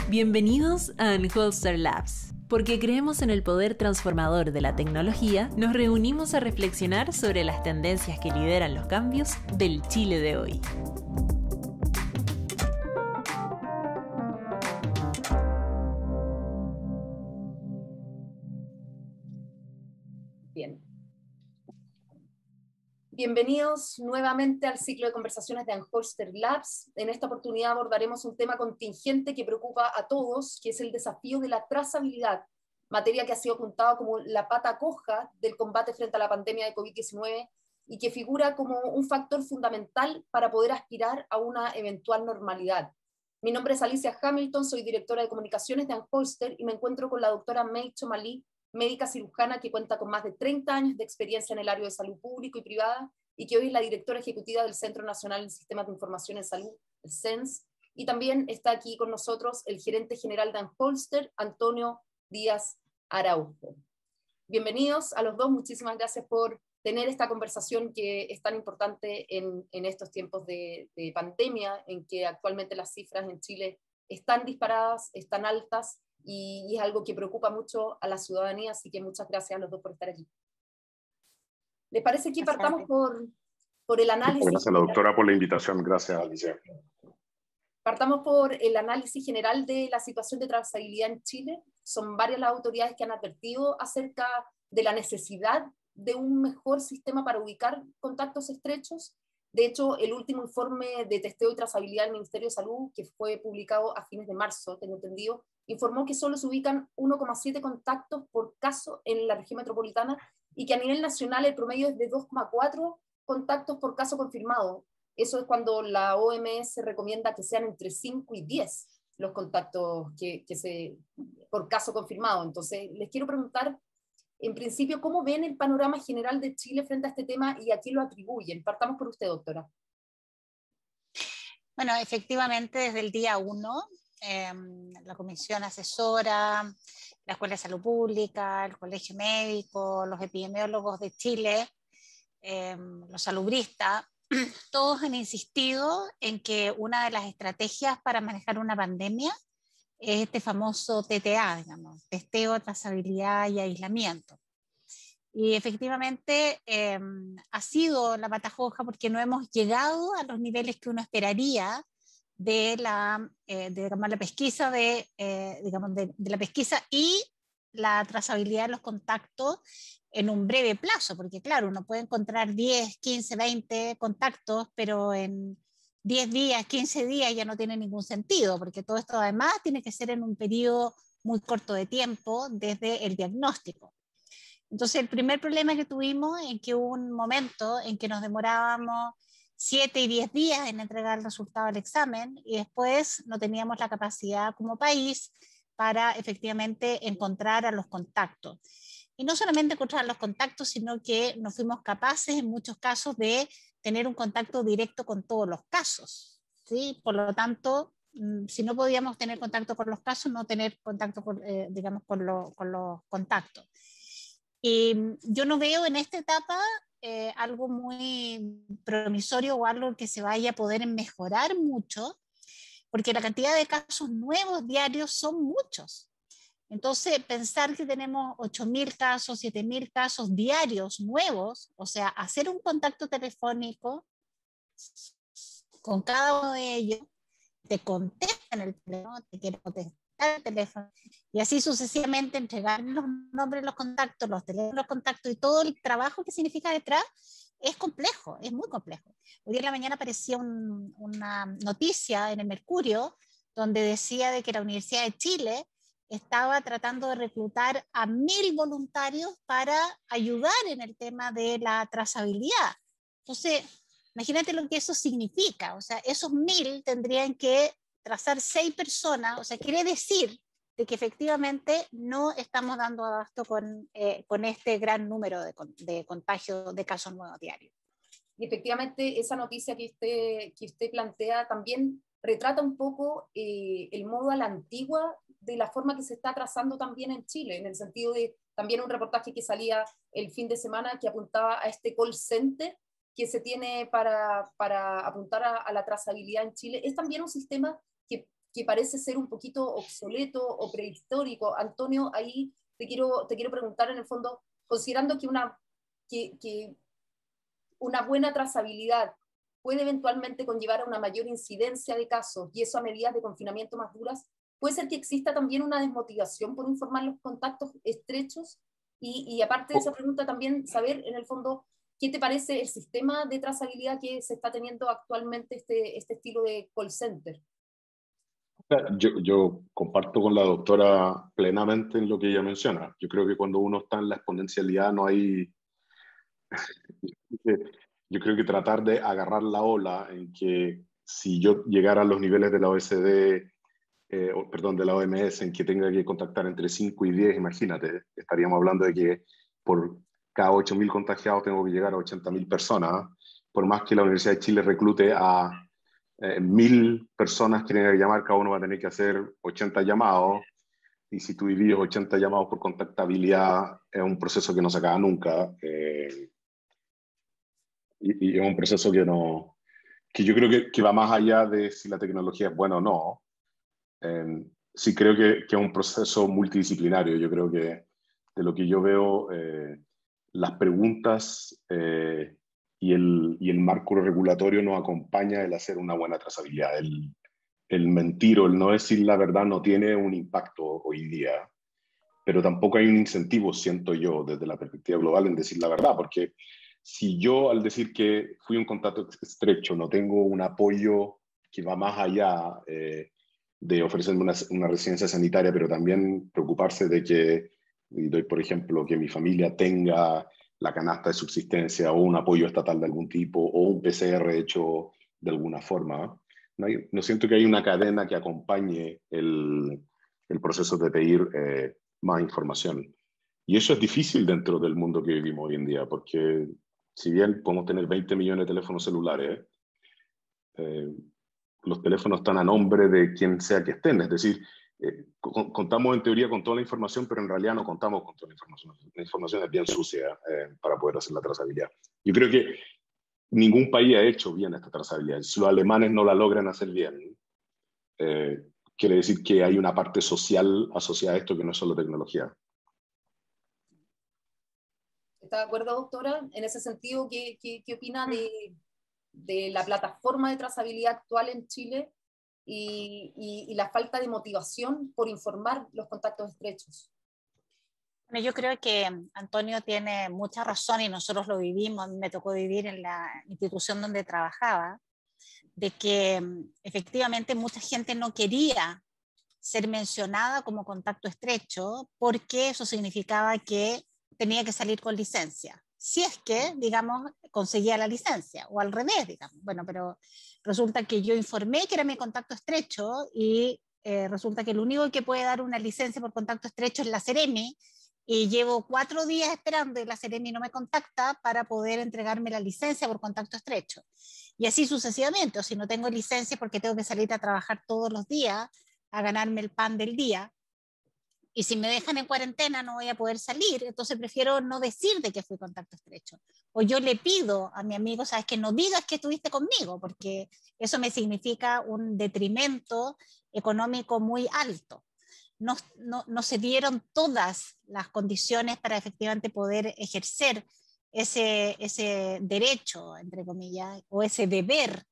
Bienvenidos a Anholster Labs. Porque creemos en el poder transformador de la tecnología, nos reunimos a reflexionar sobre las tendencias que lideran los cambios del Chile de hoy. Bien. Bienvenidos nuevamente al ciclo de conversaciones de Anholster Labs. En esta oportunidad abordaremos un tema contingente que preocupa a todos, que es el desafío de la trazabilidad, materia que ha sido apuntada como la pata coja del combate frente a la pandemia de COVID-19 y que figura como un factor fundamental para poder aspirar a una eventual normalidad. Mi nombre es Alicia Hamilton, soy directora de comunicaciones de Anholster y me encuentro con la doctora May Chomalí, médica cirujana que cuenta con más de 30 años de experiencia en el área de salud público y privada y que hoy es la directora ejecutiva del Centro Nacional de Sistemas de Información en Salud, el CENS, y también está aquí con nosotros el gerente general de Anholster, Antonio Díaz Araujo. Bienvenidos a los dos, muchísimas gracias por tener esta conversación que es tan importante en estos tiempos de pandemia, en que actualmente las cifras en Chile están disparadas, están altas, y es algo que preocupa mucho a la ciudadanía, así que muchas gracias a los dos por estar aquí. ¿Les parece que partamos por el análisis? Gracias a la doctora por la invitación, gracias Alicia. Partamos por el análisis general de la situación de trazabilidad en Chile. Son varias las autoridades que han advertido acerca de la necesidad de un mejor sistema para ubicar contactos estrechos. De hecho, el último informe de testeo y trazabilidad del Ministerio de Salud, que fue publicado a fines de marzo, tengo entendido, informó que solo se ubican 1,7 contactos por caso en la región metropolitana y que a nivel nacional el promedio es de 2,4 contactos por caso confirmado. Eso es cuando la OMS recomienda que sean entre 5 y 10 los contactos por caso confirmado. Entonces, les quiero preguntar, en principio, ¿cómo ven el panorama general de Chile frente a este tema y a quién lo atribuyen? Partamos por usted, doctora. Bueno, efectivamente, desde el día 1, la Comisión Asesora, la Escuela de Salud Pública, el Colegio Médico, los epidemiólogos de Chile, los salubristas, todos han insistido en que una de las estrategias para manejar una pandemia es este famoso TTA, digamos, testeo, trazabilidad y aislamiento. Y efectivamente ha sido la pata coja porque no hemos llegado a los niveles que uno esperaría de la pesquisa de la pesquisa y la trazabilidad de los contactos en un breve plazo, porque claro, uno puede encontrar 10, 15, 20 contactos, pero en 10 días, 15 días ya no tiene ningún sentido, porque todo esto además tiene que ser en un periodo muy corto de tiempo desde el diagnóstico. Entonces, el primer problema que tuvimos es que hubo un momento en que nos demorábamos 7 y 10 días en entregar el resultado del examen y después no teníamos la capacidad como país para efectivamente encontrar a los contactos. Y no solamente encontrar a los contactos, sino que no fuimos capaces en muchos casos de tener un contacto directo con todos los casos, ¿sí? Por lo tanto, si no podíamos tener contacto con los casos, no tener contacto con los contactos. Y yo no veo en esta etapa algo muy promisorio o algo que se vaya a poder mejorar mucho, porque la cantidad de casos nuevos diarios son muchos. Entonces, pensar que tenemos 8.000 casos, 7.000 casos diarios nuevos, o sea, hacer un contacto telefónico con cada uno de ellos, te contestan el teléfono, te quieren contestar el teléfono, y así sucesivamente entregar los nombres, los contactos, los teléfonos, los contactos y todo el trabajo que significa detrás, es complejo, es muy complejo. Hoy día en la mañana aparecía una noticia en el Mercurio donde decía de que la Universidad de Chile estaba tratando de reclutar a 1.000 voluntarios para ayudar en el tema de la trazabilidad. Entonces, imagínate lo que eso significa. O sea, esos 1.000 tendrían que trazar 6 personas. O sea, quiere decir de que efectivamente no estamos dando abasto con este gran número de contagios de casos nuevos diarios. Y efectivamente, esa noticia que usted plantea también retrata un poco el modo a la antigua de la forma que se está trazando también en Chile, en el sentido de también un reportaje que salía el fin de semana que apuntaba a este call center que se tiene para apuntar a la trazabilidad en Chile. Es también un sistema que que parece ser un poquito obsoleto o prehistórico. Antonio, ahí te quiero preguntar en el fondo, considerando que una buena trazabilidad puede eventualmente conllevar a una mayor incidencia de casos y eso a medidas de confinamiento más duras, puede ser que exista también una desmotivación por informar los contactos estrechos y aparte de esa pregunta también saber en el fondo ¿qué te parece el sistema de trazabilidad que se está teniendo actualmente este estilo de call center? Yo comparto con la doctora plenamente en lo que ella menciona. Yo creo que cuando uno está en la exponencialidad no hay... Yo creo que tratar de agarrar la ola en que si yo llegara a los niveles de la OECD, perdón, de la OMS, en que tenga que contactar entre 5 y 10, imagínate, estaríamos hablando de que por cada 8.000 contagiados tengo que llegar a 80.000 personas, por más que la Universidad de Chile reclute a 1.000 personas que tengan que llamar, cada uno va a tener que hacer 80 llamados, y si tú divides 80 llamados por contactabilidad, es un proceso que no se acaba nunca, y es un proceso que yo creo que va más allá de si la tecnología es buena o no. Sí creo que es un proceso multidisciplinario. Yo creo que de lo que yo veo, las preguntas y el marco regulatorio nos acompaña el hacer una buena trazabilidad. El mentir o el no decir la verdad no tiene un impacto hoy día, pero tampoco hay un incentivo, siento yo, desde la perspectiva global, en decir la verdad, porque si yo al decir que fui un contacto estrecho no tengo un apoyo que va más allá de ofrecerme una residencia sanitaria, pero también preocuparse de que, por ejemplo, que mi familia tenga la canasta de subsistencia o un apoyo estatal de algún tipo o un PCR hecho de alguna forma. No siento que hay una cadena que acompañe el proceso de pedir más información. Y eso es difícil dentro del mundo que vivimos hoy en día, porque si bien podemos tener 20 millones de teléfonos celulares, los teléfonos están a nombre de quien sea que estén. Es decir, contamos en teoría con toda la información, pero en realidad no contamos con toda la información. La información es bien sucia para poder hacer la trazabilidad. Yo creo que ningún país ha hecho bien esta trazabilidad. Si los alemanes no la logran hacer bien, quiere decir que hay una parte social asociada a esto que no es solo tecnología. ¿Está de acuerdo, doctora? En ese sentido, ¿qué opina de la plataforma de trazabilidad actual en Chile y la falta de motivación por informar los contactos estrechos? Bueno, yo creo que Antonio tiene mucha razón y nosotros lo vivimos, a mí me tocó vivir en la institución donde trabajaba, de que efectivamente mucha gente no quería ser mencionada como contacto estrecho porque eso significaba que tenía que salir con licencia. Si es que, digamos, conseguía la licencia, o al revés, digamos. Bueno, pero resulta que yo informé que era mi contacto estrecho y resulta que el único que puede dar una licencia por contacto estrecho es la Seremi, y llevo 4 días esperando y la Seremi no me contacta para poder entregarme la licencia por contacto estrecho. Y así sucesivamente, o si no tengo licencia porque tengo que salir a trabajar todos los días a ganarme el pan del día, y si me dejan en cuarentena no voy a poder salir, entonces prefiero no decir de que fui contacto estrecho. O yo le pido a mi amigo, sabes, que no digas que estuviste conmigo, porque eso me significa un detrimento económico muy alto. No se dieron todas las condiciones para efectivamente poder ejercer ese derecho, entre comillas, o ese deber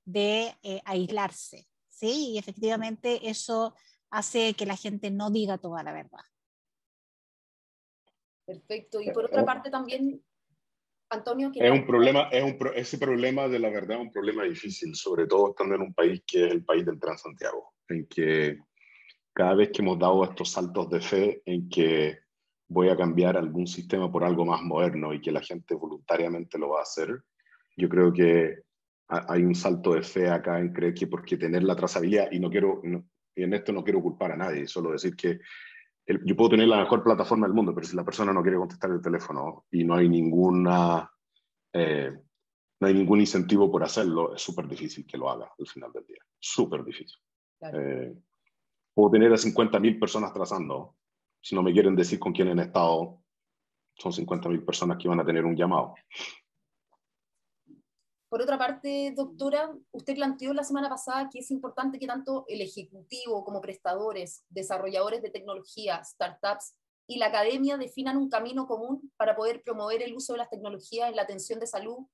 de aislarse, ¿sí? Y efectivamente eso hace que la gente no diga toda la verdad. Perfecto. Y por otra parte también, Antonio, es un problema, ese problema de la verdad es un problema difícil, sobre todo estando en un país que es el país del Transantiago, en que cada vez que hemos dado estos saltos de fe en que voy a cambiar algún sistema por algo más moderno y que la gente voluntariamente lo va a hacer, yo creo que hay un salto de fe acá en creer que porque tener la trazabilidad, y en esto no quiero culpar a nadie, solo decir que yo puedo tener la mejor plataforma del mundo, pero si la persona no quiere contestar el teléfono y no hay no hay ningún incentivo por hacerlo, es súper difícil que lo haga al final del día. Súper difícil. Claro. Puedo tener a 50.000 personas trazando. Si no me quieren decir con quién han estado, son 50.000 personas que van a tener un llamado. Por otra parte, doctora, usted planteó la semana pasada que es importante que tanto el ejecutivo como prestadores, desarrolladores de tecnología, startups y la academia definan un camino común para poder promover el uso de las tecnologías en la atención de salud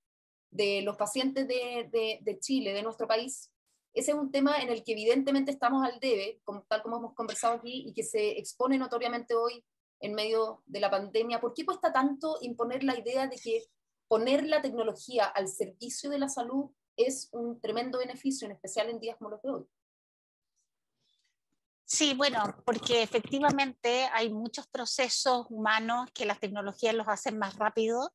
de los pacientes de Chile, de nuestro país. Ese es un tema en el que evidentemente estamos al debe, tal como hemos conversado aquí, y que se expone notoriamente hoy en medio de la pandemia. ¿Por qué cuesta tanto imponer la idea de que poner la tecnología al servicio de la salud es un tremendo beneficio, en especial en días como los de hoy? Sí, bueno, porque efectivamente hay muchos procesos humanos que las tecnologías los hacen más rápido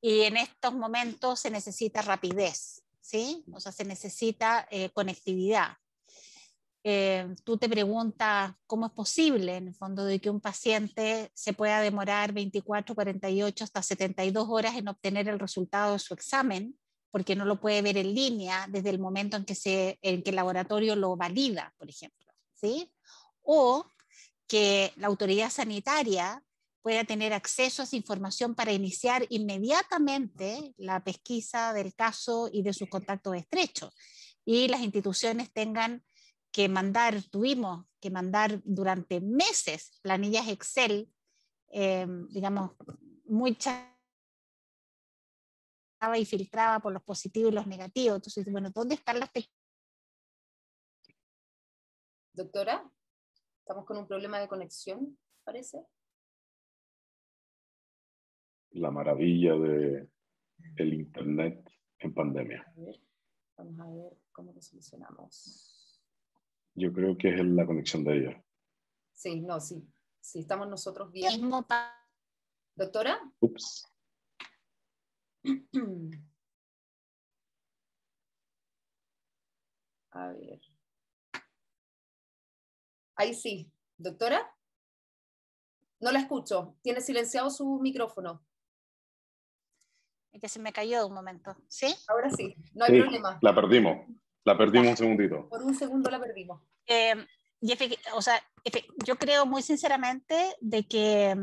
y en estos momentos se necesita rapidez, ¿sí? O sea, se necesita conectividad. Tú te preguntas cómo es posible, en el fondo, de que un paciente se pueda demorar 24, 48, hasta 72 horas en obtener el resultado de su examen, porque no lo puede ver en línea desde el momento en que el laboratorio lo valida, por ejemplo, ¿sí? O que la autoridad sanitaria pueda tener acceso a esa información para iniciar inmediatamente la pesquisa del caso y de sus contactos estrechos. Y las instituciones tuvimos que mandar durante meses planillas Excel, digamos, muy y filtraba por los positivos y los negativos. Entonces, bueno, ¿dónde están las Doctora, estamos con un problema de conexión, parece. La maravilla del Internet en pandemia. A ver, vamos a ver cómo lo solucionamos. Yo creo que es la conexión de ella. Sí, no, sí. Sí, estamos nosotros bien. mismo Doctora. Ups. A ver. Ahí sí. Doctora. No la escucho. Tiene silenciado su micrófono. que se me cayó de un momento, ¿sí? Ahora sí, no hay Sí, problema. la perdimos. La perdimos un segundito. Por un segundo la perdimos. O sea, yo creo muy sinceramente de que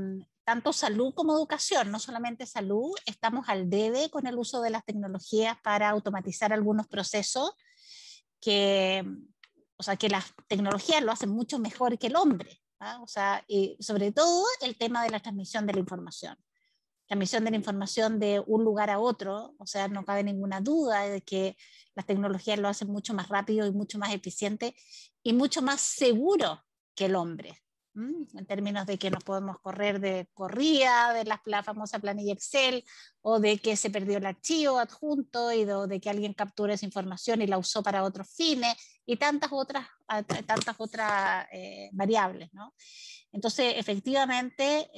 tanto salud como educación, no solamente salud, estamos al debe con el uso de las tecnologías para automatizar algunos procesos o sea, que las tecnologías lo hacen mucho mejor que el hombre, ¿ah? O sea, y sobre todo el tema de la transmisión de la información. Transmisión de la información de un lugar a otro, o sea, no cabe ninguna duda de que las tecnologías lo hacen mucho más rápido y mucho más eficiente y mucho más seguro que el hombre, en términos de que nos podemos correr de corrida, de la famosa planilla Excel, o de que se perdió el archivo adjunto y de que alguien captura esa información y la usó para otros fines y tantas otras variables, ¿no? Entonces, efectivamente,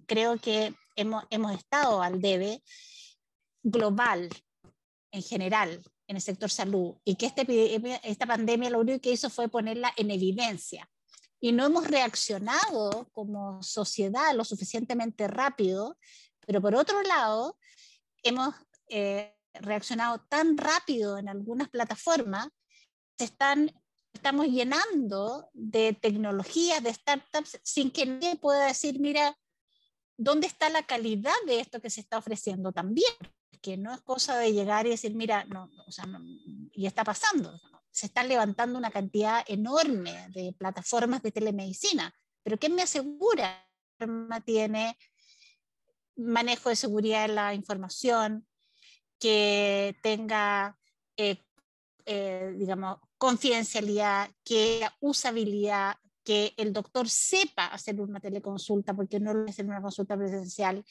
creo que hemos estado al debe global, en general, en el sector salud, y que esta pandemia lo único que hizo fue ponerla en evidencia. Y no hemos reaccionado como sociedad lo suficientemente rápido, pero por otro lado, hemos reaccionado tan rápido en algunas plataformas, estamos llenando de tecnologías, de startups, sin que nadie pueda decir, mira, ¿dónde está la calidad de esto que se está ofreciendo también? Que no es cosa de llegar y decir, mira, o sea, y está pasando. ¿No? Se están levantando una cantidad enorme de plataformas de telemedicina, pero ¿quién me asegura que tiene manejo de seguridad de la información, que tenga, digamos, confidencialidad, que usabilidad, que el doctor sepa hacer una teleconsulta porque no lo hace en una consulta presencial?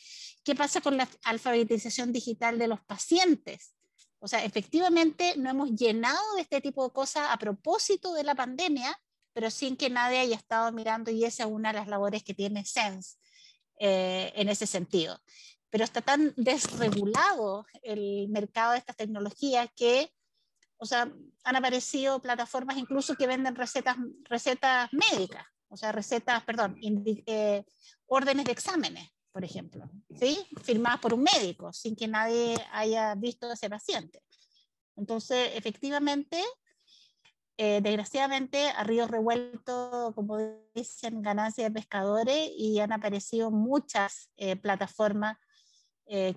¿Qué pasa con la alfabetización digital de los pacientes? O sea, efectivamente no hemos llenado de este tipo de cosas a propósito de la pandemia, pero sin que nadie haya estado mirando, y esa es una de las labores que tiene SENS en ese sentido. Pero está tan desregulado el mercado de estas tecnologías que, o sea, han aparecido plataformas incluso que venden recetas médicas, o sea, órdenes de exámenes, por ejemplo, ¿sí? Firmadas por un médico, sin que nadie haya visto a ese paciente. Entonces, efectivamente, desgraciadamente, a río revuelto, como dicen, ganancia de pescadores, y han aparecido muchas plataformas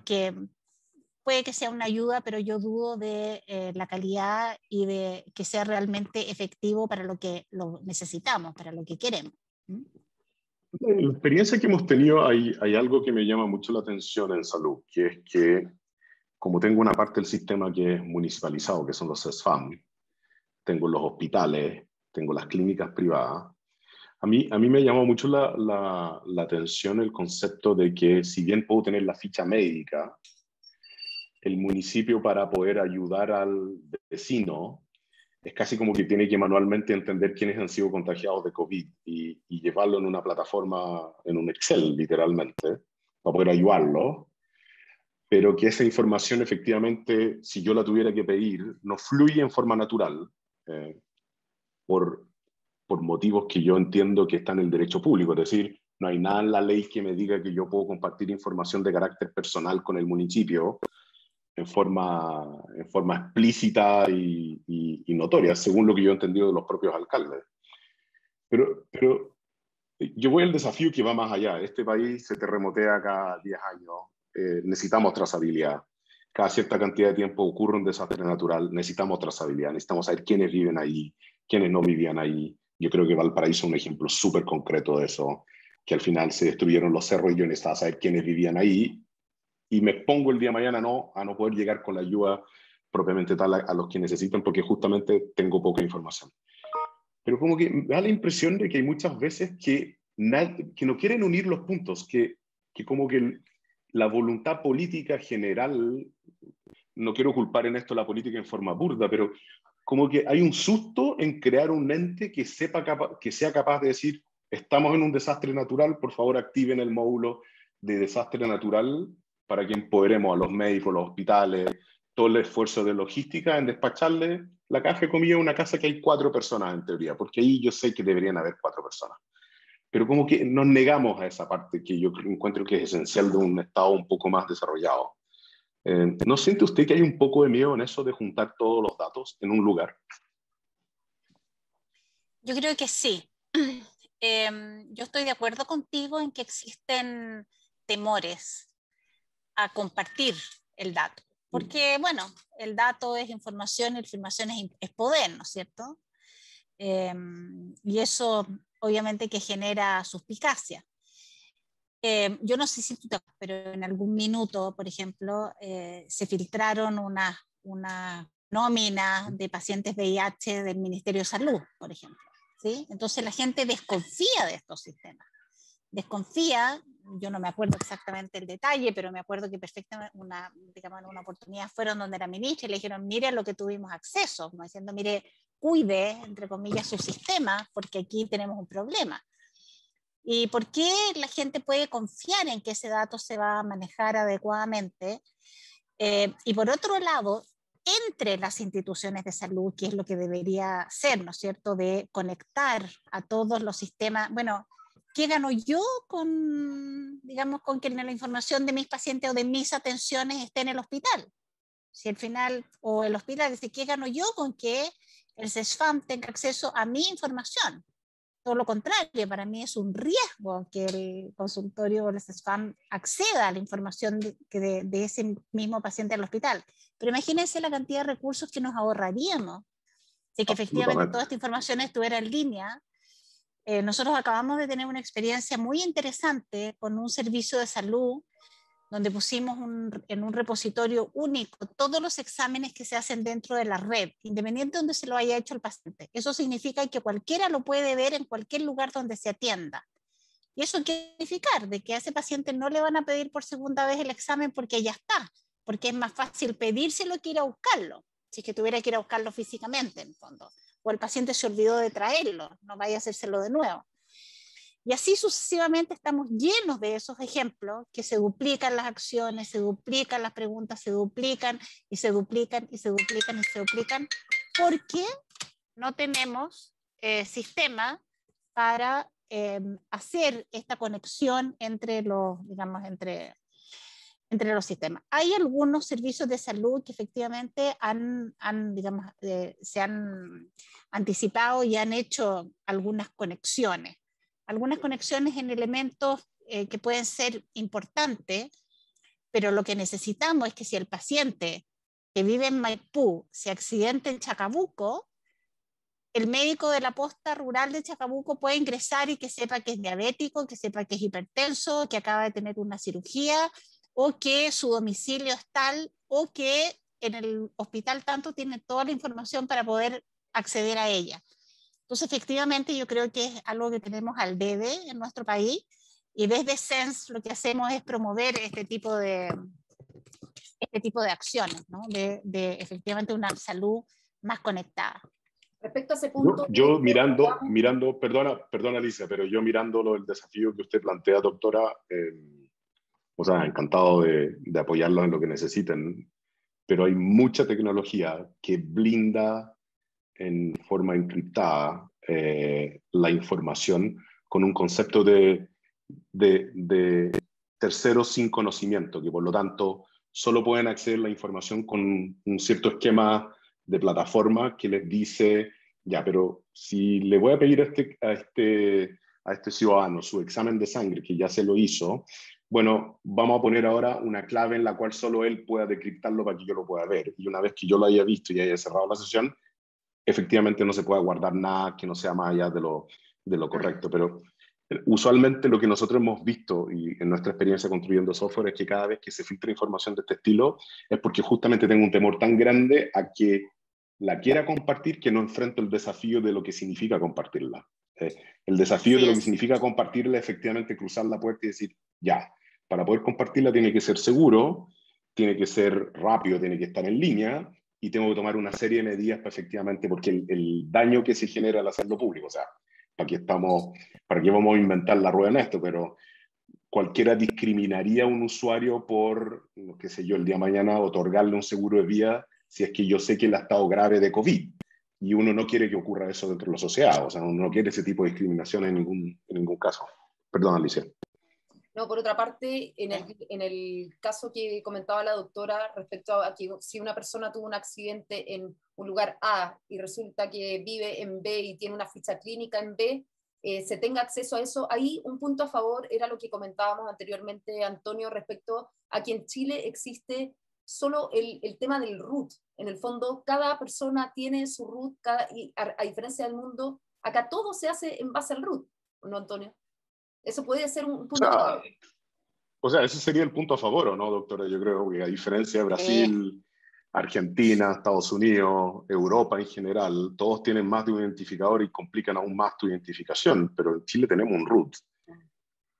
que puede que sea una ayuda, pero yo dudo de la calidad y de que sea realmente efectivo para lo que lo necesitamos, para lo que queremos. En la experiencia que hemos tenido hay algo que me llama mucho la atención en salud, que es que como tengo una parte del sistema que es municipalizado, que son los CESFAM, tengo los hospitales, tengo las clínicas privadas, a mí me llamó mucho la atención el concepto de que si bien puedo tener la ficha médica, el municipio para poder ayudar al vecino es casi como que tiene que manualmente entender quiénes han sido contagiados de COVID y llevarlo en una plataforma, en un Excel, literalmente, para poder ayudarlo, pero que esa información efectivamente, si yo la tuviera que pedir, no fluye en forma natural, eh, por, por motivos que yo entiendo que están en el derecho público, es decir, no hay nada en la ley que me diga que yo puedo compartir información de carácter personal con el municipio en forma explícita y notoria, según lo que yo he entendido de los propios alcaldes. Pero yo voy al desafío que va más allá. Este país se terremotea cada 10 años. Necesitamos trazabilidad. Cada cierta cantidad de tiempo ocurre un desastre natural. Necesitamos trazabilidad. Necesitamos saber quiénes viven ahí, quiénes no vivían ahí. Yo creo que Valparaíso es un ejemplo súper concreto de eso, que al final se destruyeron los cerros y yo necesitaba saber quiénes vivían ahí y me pongo el día de mañana a no poder llegar con la ayuda propiamente tal a los que necesitan porque justamente tengo poca información. Pero como que me da la impresión de que hay muchas veces que no quieren unir los puntos, que como que la voluntad política general, no quiero culpar en esto la política en forma burda, pero como que hay un susto en crear un ente que sea capaz de decir, estamos en un desastre natural, por favor activen el módulo de desastre natural para que empoderemos a los médicos, los hospitales, todo el esfuerzo de logística en despacharle la caja de comida a una casa que hay 4 personas en teoría, porque ahí yo sé que deberían haber 4 personas. Pero como que nos negamos a esa parte que yo encuentro que es esencial de un Estado un poco más desarrollado. ¿No siente usted que hay un poco de miedo en eso de juntar todos los datos en un lugar? Yo creo que sí. Yo estoy de acuerdo contigo en que existen temores a compartir el dato, porque bueno, el dato es información y la información es poder, ¿no es cierto? Y eso obviamente que genera suspicacia. Yo no sé si tú te acuerdas, pero en algún minuto, por ejemplo, se filtraron una nómina de pacientes VIH del Ministerio de Salud, por ejemplo. ¿Sí? Entonces la gente desconfía de estos sistemas. Desconfía, yo no me acuerdo exactamente el detalle, pero me acuerdo que perfectamente digamos, en una oportunidad fueron donde la ministra y le dijeron, mire lo que tuvimos acceso, como diciendo, mire, cuide, entre comillas, su sistema, porque aquí tenemos un problema. ¿Y por qué la gente puede confiar en que ese dato se va a manejar adecuadamente? Y por otro lado, entre las instituciones de salud, que es lo que debería ser, ¿no es cierto?, de conectar a todos los sistemas. Bueno, ¿qué gano yo con, digamos, con que la información de mis pacientes o de mis atenciones esté en el hospital? Si al final, o el hospital dice, ¿qué gano yo con que el CESFAM tenga acceso a mi información? Todo lo contrario, para mí es un riesgo que el consultorio o el CESFAM acceda a la información de ese mismo paciente al hospital. Pero imagínense la cantidad de recursos que nos ahorraríamos si que efectivamente toda esta información estuviera en línea. Nosotros acabamos de tener una experiencia muy interesante con un servicio de salud donde pusimos en un repositorio único todos los exámenes que se hacen dentro de la red, independiente de donde se lo haya hecho el paciente. Eso significa que cualquiera lo puede ver en cualquier lugar donde se atienda. Y eso quiere significar de que a ese paciente no le van a pedir por segunda vez el examen porque ya está, porque es más fácil pedírselo que ir a buscarlo, si es que tuviera que ir a buscarlo físicamente, en el fondo. O el paciente se olvidó de traerlo, no vaya a hacérselo de nuevo. Y así sucesivamente estamos llenos de esos ejemplos que se duplican las acciones, se duplican las preguntas, se duplican y se duplican y se duplican y se duplican, porque no tenemos sistema para hacer esta conexión entre los, digamos, entre los sistemas. Hay algunos servicios de salud que efectivamente digamos, se han anticipado y han hecho algunas conexiones en elementos que pueden ser importantes, pero lo que necesitamos es que si el paciente que vive en Maipú se accidente en Chacabuco, el médico de la posta rural de Chacabuco puede ingresar y que sepa que es diabético, que sepa que es hipertenso, que acaba de tener una cirugía, o que su domicilio es tal, o que en el hospital tanto tiene toda la información para poder acceder a ella. Entonces, efectivamente, yo creo que es algo que tenemos al debe en nuestro país, y desde SENS lo que hacemos es promover este tipo de acciones, ¿no? de efectivamente una salud más conectada. Respecto a ese punto... Yo mirando, perdona Alicia, pero yo mirando el desafío que usted plantea, doctora, o sea, encantado de apoyarlos en lo que necesiten, pero hay mucha tecnología que blinda en forma encriptada la información con un concepto de terceros sin conocimiento, que por lo tanto solo pueden acceder a la información con un cierto esquema de plataforma que les dice, ya, pero si le voy a pedir a este ciudadano su examen de sangre, que ya se lo hizo, bueno, vamos a poner ahora una clave en la cual solo él pueda decriptarlo para que yo lo pueda ver. Y una vez que yo lo haya visto y haya cerrado la sesión, efectivamente no se puede guardar nada que no sea más allá de lo correcto. Pero usualmente lo que nosotros hemos visto y en nuestra experiencia construyendo software es que cada vez que se filtra información de este estilo es porque justamente tengo un temor tan grande a que la quiera compartir que no enfrento el desafío de lo que significa compartirla. El desafío de lo que significa compartirla es efectivamente cruzar la puerta y decir, ya, para poder compartirla tiene que ser seguro, tiene que ser rápido, tiene que estar en línea, y tengo que tomar una serie de medidas para efectivamente, porque el daño que se genera al hacerlo público, o sea, ¿para qué vamos a inventar la rueda en esto? Pero cualquiera discriminaría a un usuario por, qué sé yo, el día de mañana otorgarle un seguro de vida si es que yo sé que él ha estado grave de COVID. Y uno no quiere que ocurra eso dentro de la sociedad, o sea, uno no quiere ese tipo de discriminación en ningún caso. Perdón, Alicia. No, por otra parte, en el caso que comentaba la doctora respecto a que si una persona tuvo un accidente en un lugar A y resulta que vive en B y tiene una ficha clínica en B, se tenga acceso a eso, ahí un punto a favor era lo que comentábamos anteriormente, Antonio, respecto a que en Chile existe solo el tema del root. En el fondo, cada persona tiene su root, y a diferencia del mundo, acá todo se hace en base al root, ¿no, Antonio? Eso puede ser un punto a favor. O sea, ese sería el punto a favor, ¿o no, doctora? Yo creo que a diferencia de Brasil, Argentina, Estados Unidos, Europa en general, todos tienen más de un identificador y complican aún más tu identificación, pero en Chile tenemos un root.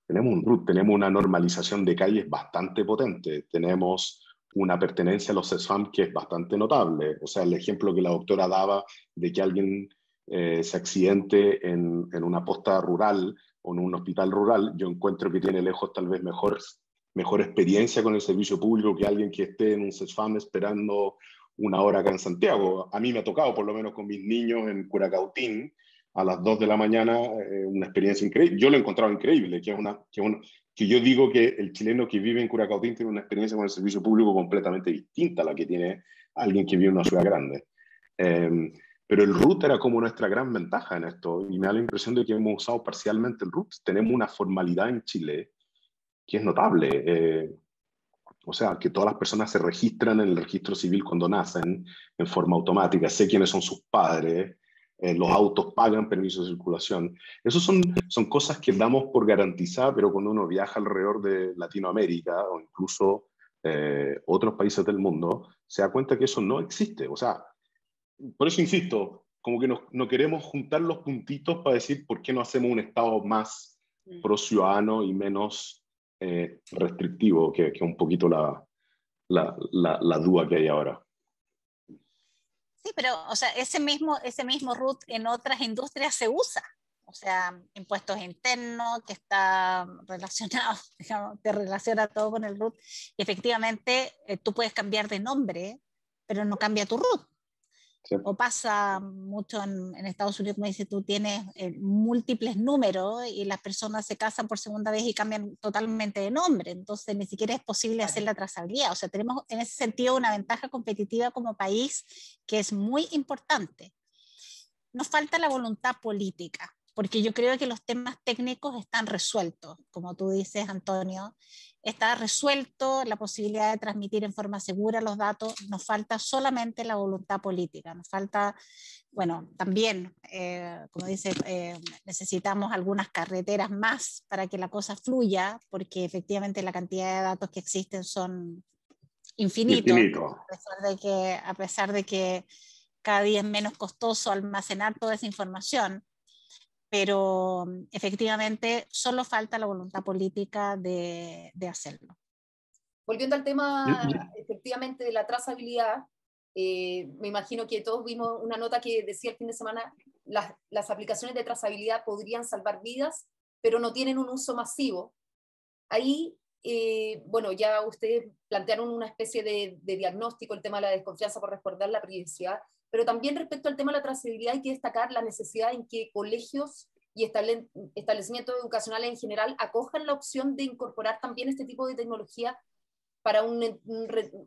Tenemos una normalización de calles bastante potente, tenemos una pertenencia a los CESFAM que es bastante notable. O sea, el ejemplo que la doctora daba de que alguien se accidente en una posta rural o en un hospital rural, yo encuentro que tiene lejos tal vez mejor experiencia con el servicio público que alguien que esté en un CESFAM esperando una hora acá en Santiago. A mí me ha tocado, por lo menos con mis niños en Curacautín, a las 2 de la mañana, una experiencia increíble. Yo lo he encontrado increíble, que yo digo que el chileno que vive en Curacautín tiene una experiencia con el servicio público completamente distinta a la que tiene alguien que vive en una ciudad grande. Pero el root era como nuestra gran ventaja en esto, y me da la impresión de que hemos usado parcialmente el root. Tenemos una formalidad en Chile que es notable. O sea, que todas las personas se registran en el registro civil cuando nacen en forma automática, sé quiénes son sus padres, los autos pagan permiso de circulación. Esas son cosas que damos por garantizadas, pero cuando uno viaja alrededor de Latinoamérica o incluso otros países del mundo, se da cuenta que eso no existe. O sea, por eso insisto, como que no queremos juntar los puntitos para decir por qué no hacemos un Estado más pro ciudadano y menos restrictivo, que es un poquito la duda que hay ahora. Sí, pero o sea, ese mismo root en otras industrias se usa. O sea, impuestos internos, que está relacionado, digamos, te relaciona todo con el root. Y efectivamente, tú puedes cambiar de nombre, pero no cambia tu root. Sí. O pasa mucho en Estados Unidos, como dices, tú tienes múltiples números y las personas se casan por segunda vez y cambian totalmente de nombre, entonces ni siquiera es posible hacer la trazabilidad. O sea, tenemos en ese sentido una ventaja competitiva como país que es muy importante. Nos falta la voluntad política. porque yo creo que los temas técnicos están resueltos, como tú dices, Antonio, está resuelto la posibilidad de transmitir en forma segura los datos, nos falta solamente la voluntad política, nos falta, bueno, también, como dice, necesitamos algunas carreteras más para que la cosa fluya, porque efectivamente la cantidad de datos que existen son infinitos, Infinito. a pesar de que cada día es menos costoso almacenar toda esa información, pero efectivamente solo falta la voluntad política de hacerlo. Volviendo al tema efectivamente de la trazabilidad, me imagino que todos vimos una nota que decía el fin de semana, las aplicaciones de trazabilidad podrían salvar vidas, pero no tienen un uso masivo. Ahí, bueno, ya ustedes plantearon una especie de diagnóstico, el tema de la desconfianza por resguardar la privacidad, pero también respecto al tema de la trazabilidad hay que destacar la necesidad en que colegios y establecimientos educacionales en general acojan la opción de incorporar también este tipo de tecnología para un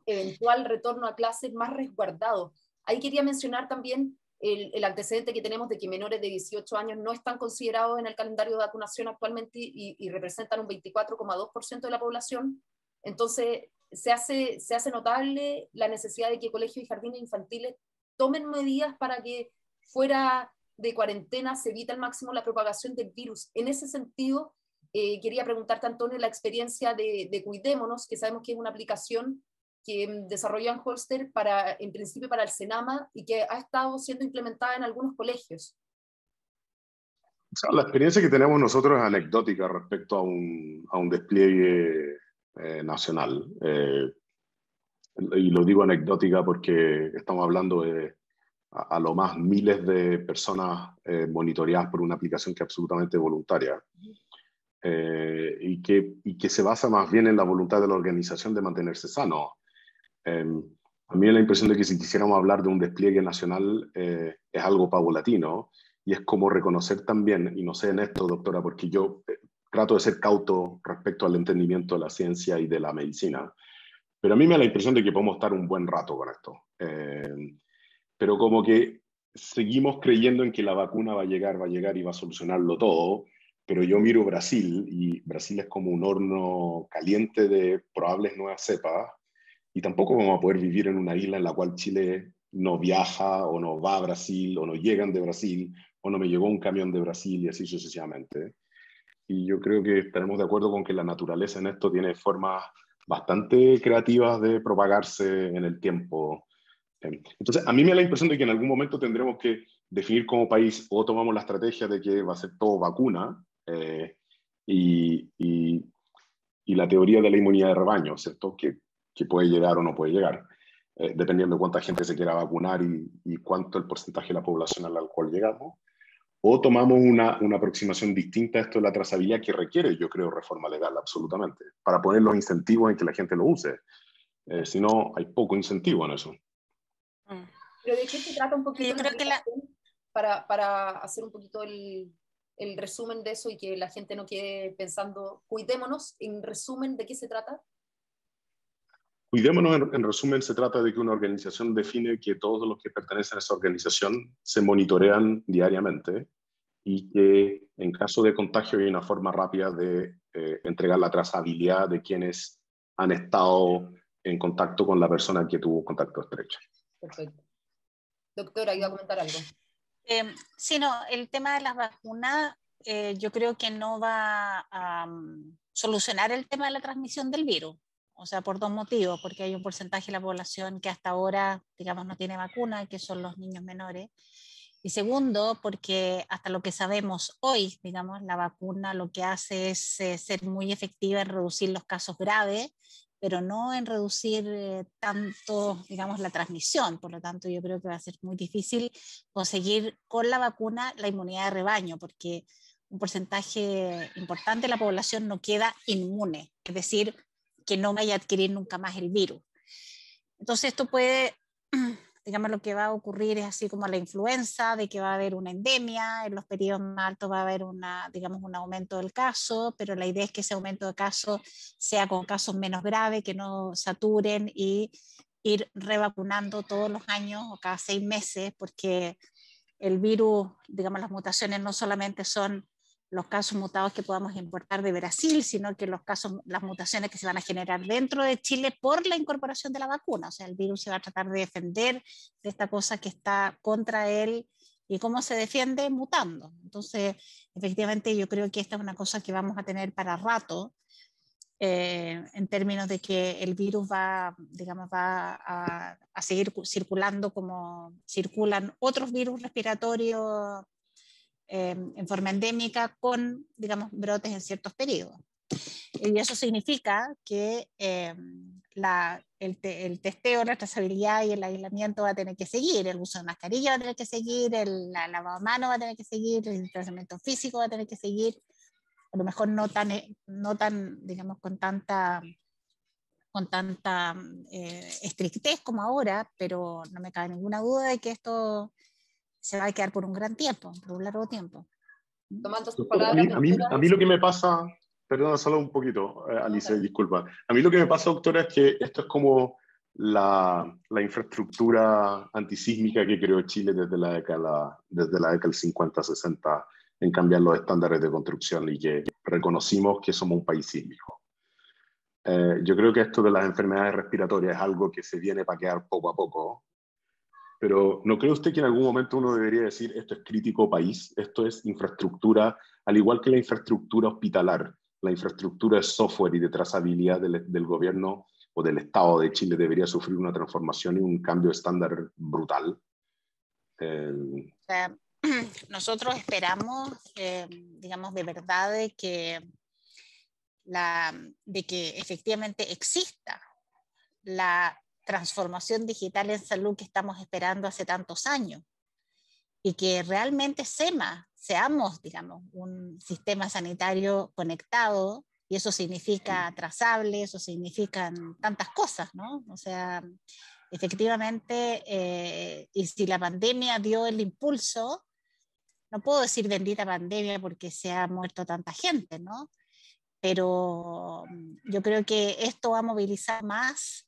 eventual retorno a clases más resguardado. Ahí quería mencionar también el antecedente que tenemos de que menores de 18 años no están considerados en el calendario de vacunación actualmente y representan un 24,2% de la población. Entonces, se hace notable la necesidad de que colegios y jardines infantiles tomen medidas para que fuera de cuarentena se evite al máximo la propagación del virus. En ese sentido, quería preguntarte, Antonio, la experiencia de Cuidémonos, que sabemos que es una aplicación que desarrolló en Holster en principio para el Senama y que ha estado siendo implementada en algunos colegios. O sea, la experiencia que tenemos nosotros es anecdótica respecto a un despliegue nacional. Y lo digo anecdótica porque estamos hablando de a lo más miles de personas monitoreadas por una aplicación que es absolutamente voluntaria. Y que se basa más bien en la voluntad de la organización de mantenerse sano. A mí me da la impresión de que si quisiéramos hablar de un despliegue nacional es algo paulatino y es como reconocer también, y no sé en esto, doctora, porque yo trato de ser cauto respecto al entendimiento de la ciencia y de la medicina, pero a mí me da la impresión de que podemos estar un buen rato con esto. Pero como que seguimos creyendo en que la vacuna va a llegar y va a solucionarlo todo, pero yo miro Brasil y Brasil es como un horno caliente de probables nuevas cepas y tampoco vamos a poder vivir en una isla en la cual Chile no viaja o no va a Brasil o no llegan de Brasil o no me llegó un camión de Brasil y así sucesivamente. Y yo creo que estaremos de acuerdo con que la naturaleza en esto tiene formas bastante creativas de propagarse en el tiempo. Entonces, a mí me da la impresión de que en algún momento tendremos que definir como país o tomamos la estrategia de que va a ser todo vacuna y la teoría de la inmunidad de rebaño, ¿cierto? Que puede llegar o no puede llegar, dependiendo de cuánta gente se quiera vacunar y cuánto el porcentaje de la población a la cual llegamos. O tomamos una aproximación distinta a esto de la trazabilidad que requiere, yo creo, reforma legal, absolutamente, para poner los incentivos en que la gente lo use. Si no, hay poco incentivo en eso. Pero ¿de qué se trata un poquito? Yo creo que para hacer un poquito el resumen de eso y que la gente no quede pensando, Cuidémonos, en resumen, ¿de qué se trata? Cuidémonos, en resumen, se trata de que una organización define que todos los que pertenecen a esa organización se monitorean diariamente y que en caso de contagio hay una forma rápida de entregar la trazabilidad de quienes han estado en contacto con la persona que tuvo contacto estrecho. Perfecto. Doctora, iba a comentar algo. Sí, no, el tema de las vacunas yo creo que no va a solucionar el tema de la transmisión del virus. O sea, por dos motivos, porque hay un porcentaje de la población que hasta ahora, digamos, no tiene vacuna, que son los niños menores. Y segundo, porque hasta lo que sabemos hoy, digamos, la vacuna lo que hace es ser muy efectiva en reducir los casos graves, pero no en reducir tanto, digamos, la transmisión. Por lo tanto, yo creo que va a ser muy difícil conseguir con la vacuna la inmunidad de rebaño, porque un porcentaje importante de la población no queda inmune, es decir, que no vaya a adquirir nunca más el virus. Entonces esto puede, digamos, lo que va a ocurrir es así como la influenza, de que va a haber una endemia, en los periodos más altos va a haber digamos, un aumento del caso, pero la idea es que ese aumento de casos sea con casos menos graves, que no saturen y ir revacunando todos los años o cada 6 meses, porque el virus, digamos, las mutaciones no solamente son los casos mutados que podamos importar de Brasil, sino que las mutaciones que se van a generar dentro de Chile por la incorporación de la vacuna. O sea, el virus se va a tratar de defender de esta cosa que está contra él. ¿Y cómo se defiende? Mutando. Entonces, efectivamente, yo creo que esta es una cosa que vamos a tener para rato, en términos de que el virus digamos, va a seguir circulando como circulan otros virus respiratorios en forma endémica con, digamos, brotes en ciertos periodos. Y eso significa que el testeo, la trazabilidad y el aislamiento va a tener que seguir, el uso de mascarilla va a tener que seguir, el lavado de manos va a tener que seguir, el tratamiento físico va a tener que seguir, a lo mejor no tan digamos, con tanta estrictez como ahora, pero no me cabe ninguna duda de que esto se va a quedar por un gran tiempo, por un largo tiempo. Tomando sus Doctor, palabras, doctora. a mí lo que me pasa, perdona, solo un poquito, Alicia, disculpa. A mí lo que me pasa, doctora, es que esto es como la infraestructura antisísmica que creó Chile desde la década del 50-60 en cambiar los estándares de construcción y que reconocimos que somos un país sísmico. Yo creo que esto de las enfermedades respiratorias es algo que se viene para quedar poco a poco, pero ¿no cree usted que en algún momento uno debería decir esto es crítico país, esto es infraestructura, al igual que la infraestructura hospitalar, la infraestructura de software y de trazabilidad del gobierno o del Estado de Chile debería sufrir una transformación y un cambio de estándar brutal? O sea, nosotros esperamos, digamos, de verdad de que efectivamente exista la transformación digital en salud que estamos esperando hace tantos años y que realmente seamos, digamos, un sistema sanitario conectado, y eso significa trazable, eso significan tantas cosas, ¿no? O sea, efectivamente, y si la pandemia dio el impulso, no puedo decir bendita pandemia porque se ha muerto tanta gente, ¿no? Pero yo creo que esto va a movilizar más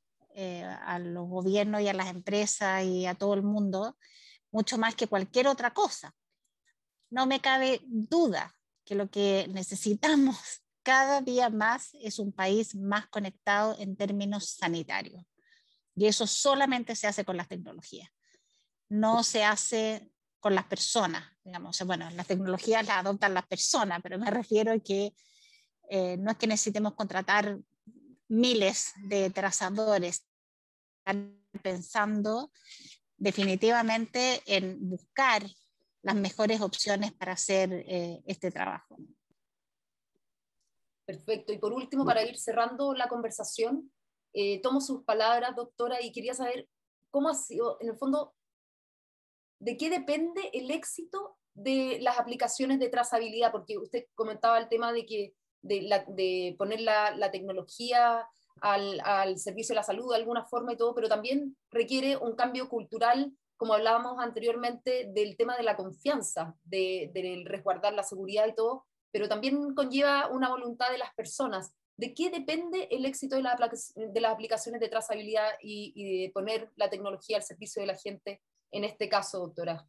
a los gobiernos y a las empresas y a todo el mundo, mucho más que cualquier otra cosa. No me cabe duda que lo que necesitamos cada día más es un país más conectado en términos sanitarios. Y eso solamente se hace con las tecnologías. No se hace con las personas, digamos. O sea, bueno, las tecnologías las adoptan las personas, pero me refiero a que no es que necesitemos contratar miles de trazadores, están pensando definitivamente en buscar las mejores opciones para hacer este trabajo. Perfecto. Y por último, para ir cerrando la conversación, tomo sus palabras, doctora, y quería saber cómo ha sido, en el fondo, de qué depende el éxito de las aplicaciones de trazabilidad, porque usted comentaba el tema de que de poner la tecnología al servicio de la salud de alguna forma y todo, pero también requiere un cambio cultural, como hablábamos anteriormente, del tema de la confianza, del resguardar la seguridad y todo, pero también conlleva una voluntad de las personas. ¿De qué depende el éxito de las aplicaciones de trazabilidad y de poner la tecnología al servicio de la gente en este caso, doctora?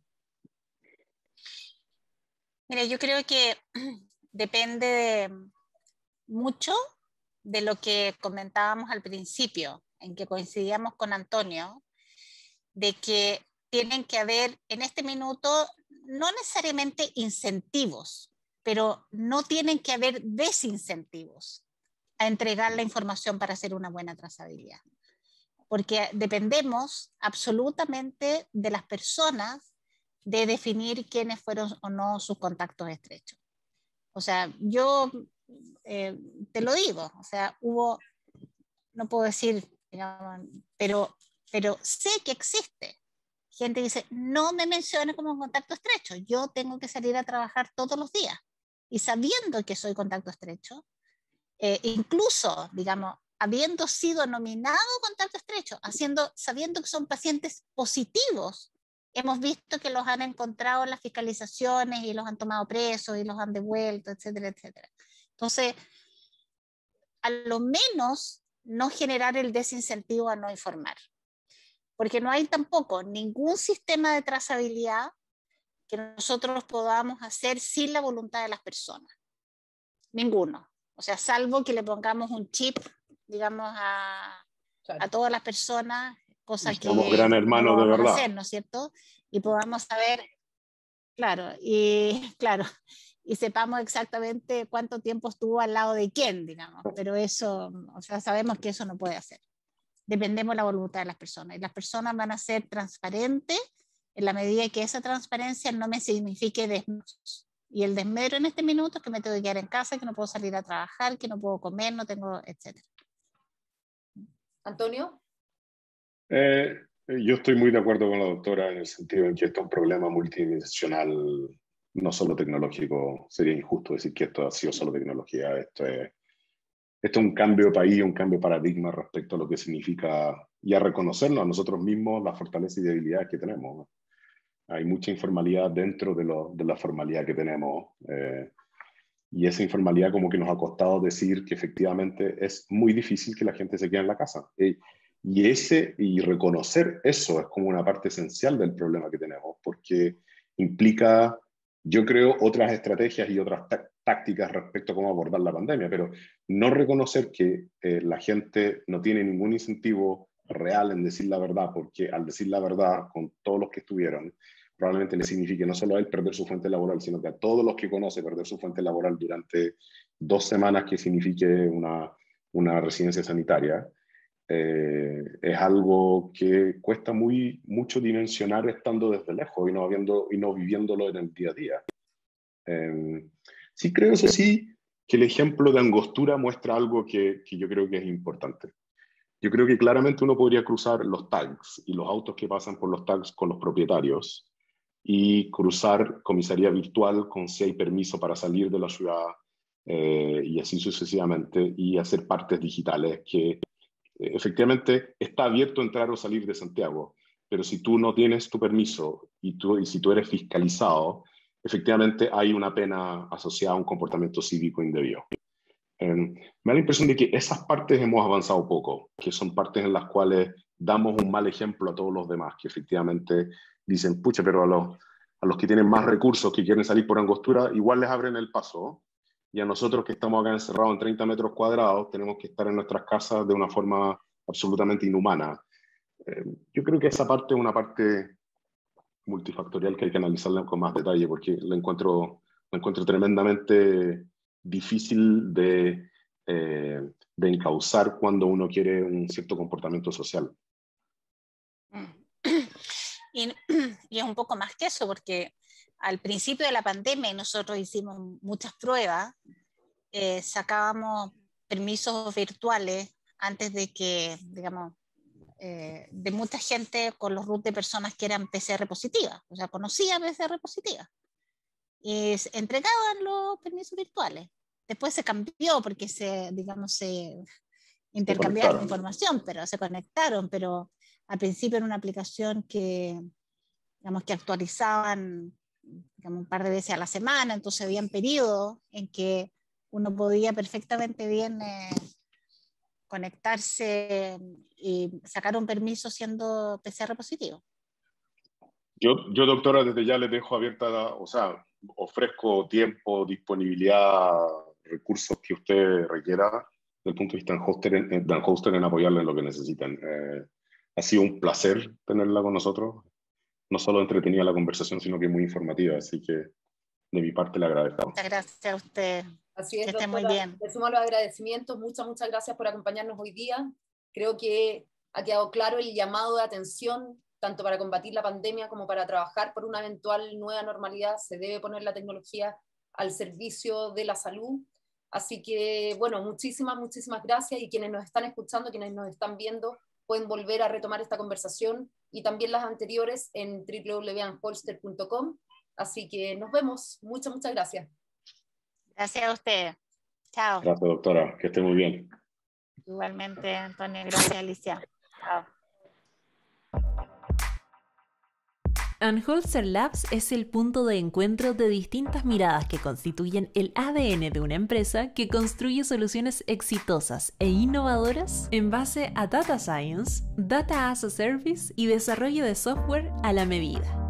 Mira, yo creo que depende mucho de lo que comentábamos al principio, en que coincidíamos con Antonio, de que tienen que haber en este minuto no necesariamente incentivos, pero no tienen que haber desincentivos a entregar la información para hacer una buena trazabilidad, porque dependemos absolutamente de las personas de definir quiénes fueron o no sus contactos estrechos. O sea, yo te lo digo, o sea, no puedo decir, digamos, pero sé que existe. Gente dice, no me mencione como contacto estrecho, yo tengo que salir a trabajar todos los días. Y sabiendo que soy contacto estrecho, incluso, digamos, habiendo sido nominado contacto estrecho, sabiendo que son pacientes positivos, hemos visto que los han encontrado en las fiscalizaciones y los han tomado presos y los han devuelto, etcétera, etcétera. Entonces, a lo menos no generar el desincentivo a no informar, porque no hay tampoco ningún sistema de trazabilidad que nosotros podamos hacer sin la voluntad de las personas. Ninguno. O sea, salvo que le pongamos un chip, digamos, a todas las personas, cosa que somos gran hermano no de vamos a verdad. hacer, ¿no es cierto? Y podamos saber, claro, y sepamos exactamente cuánto tiempo estuvo al lado de quién, digamos. Pero eso, o sea, sabemos que eso no puede hacer. Dependemos de la voluntad de las personas. Y las personas van a ser transparentes en la medida que esa transparencia no me signifique desmedros. Y el desmedro en este minuto es que me tengo que quedar en casa, que no puedo salir a trabajar, que no puedo comer, no tengo, etc. Antonio. Yo estoy muy de acuerdo con la doctora en el sentido en que esto es un problema multidimensional, no solo tecnológico. Sería injusto decir que esto ha sido solo tecnología. Esto es un cambio de país, un cambio de paradigma respecto a lo que significa, y a reconocernos a nosotros mismos las fortalezas y debilidades que tenemos. Hay mucha informalidad dentro de la formalidad que tenemos, y esa informalidad como que nos ha costado decir que efectivamente es muy difícil que la gente se quede en la casa. Y reconocer eso es como una parte esencial del problema que tenemos, porque implica, yo creo, otras estrategias y otras tácticas respecto a cómo abordar la pandemia, pero no reconocer que la gente no tiene ningún incentivo real en decir la verdad, porque al decir la verdad con todos los que estuvieron, probablemente le signifique no solo a él perder su fuente laboral, sino que a todos los que conoce perder su fuente laboral durante 2 semanas, que signifique una residencia sanitaria. Es algo que cuesta mucho dimensionar estando desde lejos y no viviéndolo en el día a día. Sí creo, eso sí, que el ejemplo de Angostura muestra algo que yo creo que es importante. Yo creo que claramente uno podría cruzar los tags y los autos que pasan por los tags con los propietarios y cruzar comisaría virtual con si hay permiso para salir de la ciudad, y así sucesivamente, y hacer partes digitales que efectivamente está abierto a entrar o salir de Santiago, pero si tú no tienes tu permiso y si tú eres fiscalizado, efectivamente hay una pena asociada a un comportamiento cívico indebido. Me da la impresión de que esas partes hemos avanzado poco, que son partes en las cuales damos un mal ejemplo a todos los demás, que efectivamente dicen, pucha, pero a los que tienen más recursos, que quieren salir por Angostura, igual les abren el paso, y a nosotros que estamos acá encerrados en 30 metros cuadrados, tenemos que estar en nuestras casas de una forma absolutamente inhumana. Yo creo que esa parte es una parte multifactorial que hay que analizarla con más detalle, porque la encuentro tremendamente difícil de encauzar cuando uno quiere un cierto comportamiento social. Y es un poco más que eso, porque al principio de la pandemia nosotros hicimos muchas pruebas, sacábamos permisos virtuales antes de que, digamos, de mucha gente con los RUT de personas que eran PCR positivas, o sea, conocían PCR positivas, y entregaban los permisos virtuales. Después se cambió porque se intercambiaron información, pero se conectaron, pero al principio era una aplicación que, digamos, que actualizaban, digamos, un par de veces a la semana, entonces había periodos en que uno podía perfectamente bien conectarse y sacar un permiso siendo PCR positivo. Yo, doctora, desde ya les dejo abierta, o sea, ofrezco tiempo, disponibilidad, recursos que usted requiera desde el punto de vista de Anhoster en apoyarle en lo que necesitan. Ha sido un placer tenerla con nosotros. No solo entretenida la conversación, sino que muy informativa, así que de mi parte le agradezco. Muchas gracias a usted. Así es, que esté doctora, muy bien. le sumo los agradecimientos, muchas gracias por acompañarnos hoy día. Creo que ha quedado claro el llamado de atención, tanto para combatir la pandemia como para trabajar por una eventual nueva normalidad. Se debe poner la tecnología al servicio de la salud. Así que, bueno, muchísimas gracias, y quienes nos están escuchando, quienes nos están viendo, pueden volver a retomar esta conversación y también las anteriores en www.anholster.com. Así que nos vemos. Muchas gracias. Gracias a usted. Chao. Gracias, doctora. Que esté muy bien. Igualmente, Antonio. Gracias, Alicia. Chao. Anholster Labs es el punto de encuentro de distintas miradas que constituyen el ADN de una empresa que construye soluciones exitosas e innovadoras en base a Data Science, Data as a Service y desarrollo de software a la medida.